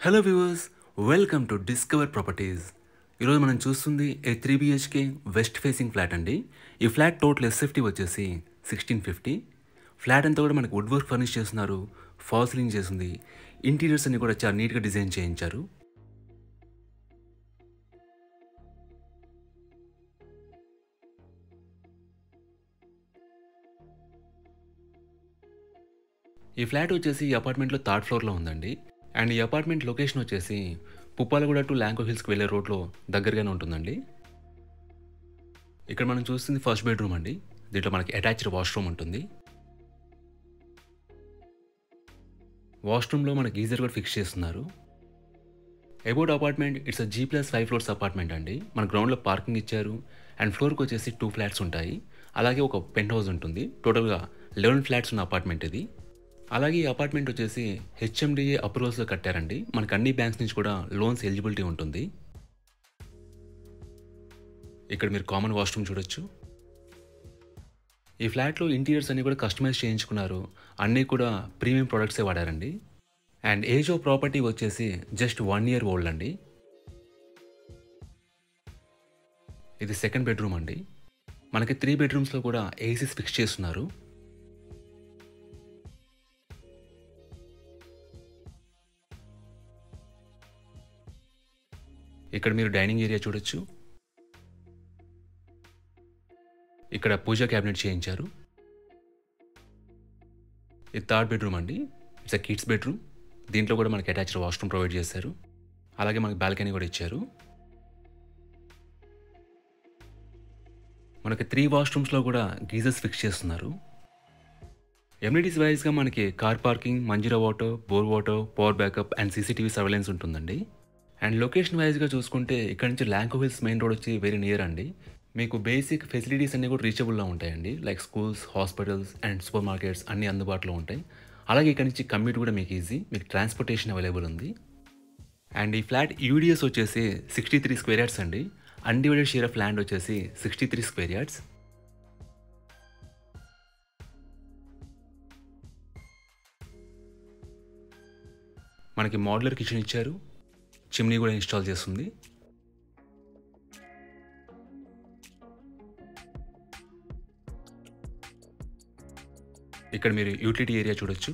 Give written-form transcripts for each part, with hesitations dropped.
Hello viewers, welcome to discover properties. ఈరోజు మనం చూస్తుంది ఏ 3 BHK వెస్ట్ ఫేసింగ్ ఫ్లాట్ అండి. ఈ ఫ్లాట్ టోటల్ ఎస్ఎఫ్టీ వచ్చేసి 1650. ఫ్లాట్ అంతా కూడా మనకి వుడ్ వర్క్ ఫర్నిష్ చేస్తున్నారు, ఫాల్ సీలింగ్ చేసింది, ఇంటీరియర్స్ అన్ని కూడా చాలా నీట్గా డిజైన్ చేయించారు. ఈ ఫ్లాట్ వచ్చేసి ఈ అపార్ట్మెంట్లో థర్డ్ ఫ్లోర్లో ఉందండి. అండ్ ఈ అపార్ట్మెంట్ లొకేషన్ వచ్చేసి పుప్పాలగూడ టు ల్యాంకో హిల్స్కి వెళ్ళే రోడ్లో దగ్గరగానే ఉంటుందండి. ఇక్కడ మనం చూస్తుంది ఫస్ట్ బెడ్రూమ్ అండి. దీంట్లో మనకి అటాచ్డ్ వాష్రూమ్ ఉంటుంది. వాష్రూమ్లో మనకి గీజర్ కూడా ఫిక్స్ చేస్తున్నారు. About apartment it's G+5 floors apartment అండి. మన గ్రౌండ్లో పార్కింగ్ ఇచ్చారు. అండ్ ఫ్లోర్కి వచ్చేసి 2 ఫ్లాట్స్ ఉంటాయి. అలాగే ఒక పెంట్ హౌస్ ఉంటుంది. టోటల్గా 11 ఫ్లాట్స్ ఉన్న అపార్ట్మెంట్ ఇది. అలాగే ఈ అపార్ట్మెంట్ వచ్చేసి HMDA అప్రూవల్స్లో కట్టారండి. మనకు అన్ని బ్యాంక్స్ నుంచి కూడా లోన్స్ ఎలిజిబిలిటీ ఉంటుంది. ఇక్కడ మీరు కామన్ వాష్రూమ్ చూడొచ్చు. ఈ ఫ్లాట్లో ఇంటీరియర్స్ అన్ని కూడా కస్టమైజ్ చేయించుకున్నారు. అన్నీ కూడా ప్రీమియం ప్రొడక్ట్సే వాడారండి. అండ్ ఏజ్ ఆఫ్ ప్రాపర్టీ వచ్చేసి జస్ట్ 1 year ఓల్డ్ అండి. ఇది సెకండ్ బెడ్రూమ్ అండి. మనకి 3 bedrooms కూడా ఏసీస్ ఫిక్స్ చేస్తున్నారు. ఇక్కడ మీరు డైనింగ్ ఏరియా చూడొచ్చు. ఇక్కడ పూజా క్యాబినెట్ చేయించారు. ఇది థర్డ్ బెడ్రూమ్ అండి. It's kids bedroom. దీంట్లో కూడా మనకి అటాచ్డ్ వాష్రూమ్ ప్రొవైడ్ చేశారు. అలాగే మనకి బాల్కనీ కూడా ఇచ్చారు. మనకి 3 washrooms కూడా గీజర్స్ ఫిక్స్ చేస్తున్నారు. ఎమ్యూనిటీస్ వైజ్గా మనకి car parking, Manjira water, bore water, power backup and CCTV surveillance ఉంటుందండి. అండ్ లొకేషన్ వైజ్గా చూసుకుంటే ఇక్కడ నుంచి ల్యాంకో హిల్స్ మెయిన్ రోడ్ వచ్చి వెరీ నియర్ అండి. మీకు బేసిక్ ఫెసిలిటీస్ అన్నీ కూడా రీచబుల్లో ఉంటాయండి. Like schools, hospitals and super markets అన్నీ అందుబాటులో ఉంటాయి. అలాగే ఇక్కడ నుంచి కమ్యూట్ కూడా మీకు ఈజీ, మీకు ట్రాన్స్పోర్టేషన్ అవైలబుల్ ఉంది. అండ్ ఈ ఫ్లాట్ యూడిఎస్ వచ్చేసి 63 square yards అండి. అన్డివైడెడ్ షేర్ ఆఫ్ ల్యాండ్ వచ్చేసి 63 square yards. మనకి మోడ్యులర్ కిచెన్ ఇచ్చారు. చిమ్నీ కూడా ఇన్స్టాల్ చేస్తుంది. ఇక్కడ మీరు యూటిలిటీ ఏరియా చూడొచ్చు.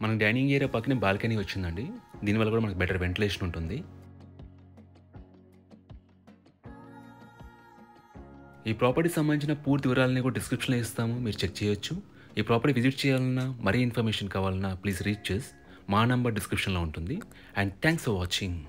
మనకి డైనింగ్ ఏరియా పక్కనే బాల్కనీ వచ్చిందండి. దీనివల్ల కూడా మనకి బెటర్ వెంటిలేషన్ ఉంటుంది. ఈ ప్రాపర్టీ సంబంధించిన పూర్తి వివరాలని కూడా డిస్క్రిప్షన్లో ఇస్తాము, మీరు చెక్ చేయొచ్చు. ఈ ప్రాపర్టీ విజిట్ చేయాలన్నా, మరీ ఇన్ఫర్మేషన్ కావాలన్నా ప్లీజ్ రీచ్ చేసి మా నంబర్ డిస్క్రిప్షన్లో ఉంటుంది. And thanks for watching.